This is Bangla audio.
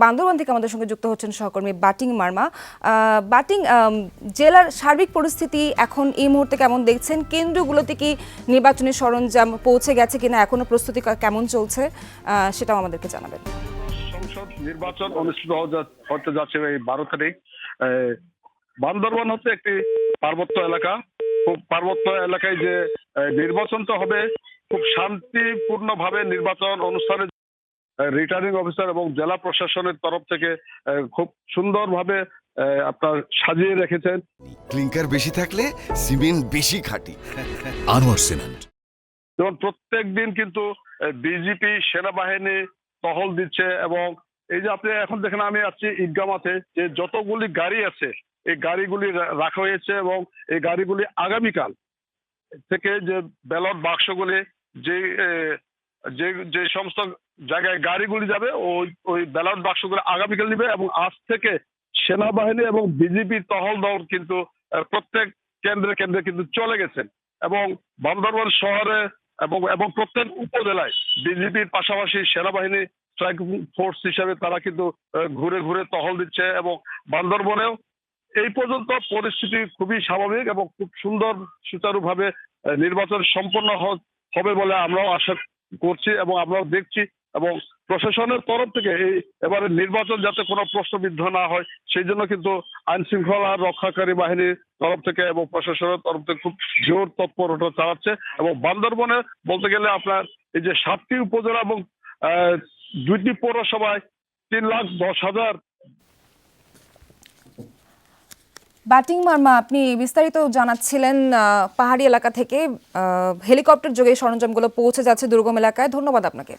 বান্দরবান থেকে আমাদের সঙ্গে যুক্ত হচ্ছেন সহকর্মী বাটিং মার্মা। বাটিং, জেলার সার্বিক পরিস্থিতি এখন এই মুহূর্তে কেমন দেখছেন? কেন্দ্রগুলোতে কি নির্বাচনী সরঞ্জাম পৌঁছে গেছে কিনা, এখনো প্রস্তুতি কেমন চলছে, সেটাও আমাদেরকে জানাবেন। সংসদ নির্বাচন অনুষ্ঠিত হতে যাচ্ছে এই 12 তারিখ। বান্দরবান হচ্ছে একটি পার্বত্য এলাকা। খুব পার্বত্য এলাকায় যে নির্বাচনটা হবে খুব শান্তিপূর্ণভাবে নির্বাচন অনুষ্ঠানে রিটার্নিং অফিসার এবং জেলা প্রশাসনের তরফ থেকে খুব সুন্দরভাবে আপনার সাজিয়ে রেখেছেন। ক্লিংকার বেশি থাকলে সিমেন্ট বেশি খাঁটি। আনোয়ার সিমেন্ট। যেমন প্রত্যেক দিন কিন্তু বিজেপি সেনাবাহিনী টহল দিচ্ছে এবং এই যে আপনি এখন দেখেন আমি আছি ঈদগাহ মাঠে, যে যতগুলি গাড়ি আছে এই গাড়িগুলি রাখা হয়েছে এবং এই গাড়িগুলি আগামীকাল থেকে যে ব্যালট বাক্সগুলি যে যে যে সমস্ত জায়গায় গাড়িগুলি যাবে ওই ব্যালট বাক্সগুলো আগামীকাল নিবে এবং আজ থেকে সেনাবাহিনী এবং বিজেপির টহল দল কিন্তু প্রত্যেক কেন্দ্রে কেন্দ্রে কিন্তু চলে গেছেন এবং বান্দরবান শহরে এবং প্রত্যেক উপজেলায় বিজেপির পাশাপাশি সেনাবাহিনী স্ট্রাইকিং ফোর্স হিসাবে তারা কিন্তু ঘুরে ঘুরে টহল দিচ্ছে এবং বান্দরবনেও এই পর্যন্ত পরিস্থিতি খুবই স্বাভাবিক এবং খুব সুন্দর সুচারুভাবে নির্বাচন সম্পন্ন হবে বলে আমরাও আশা করছি এবং আমরাও দেখছি এবং প্রশাসনের তরফ থেকে এই এবারে নির্বাচন যাতে কোনো প্রশ্নবিদ্ধ না হয় সেই জন্য কিন্তু আইন শৃঙ্খলা রক্ষাকারী বাহিনীর তরফ থেকে এবং প্রশাসনের তরফ থেকে খুব জোর তৎপরতা চালাচ্ছে এবং বান্দরবনে বলতে গেলে আপনার এই যে 7টি উপজেলা এবং 2টি পৌরসভায় 3,10,000। বাটিং মার্মা, আপনি বিস্তারিত জানাচ্ছিলেন পাহাড়ি এলাকা থেকে হেলিকপ্টার যোগে সরঞ্জামগুলো পৌঁছে যাচ্ছে দুর্গম এলাকায়। ধন্যবাদ আপনাকে।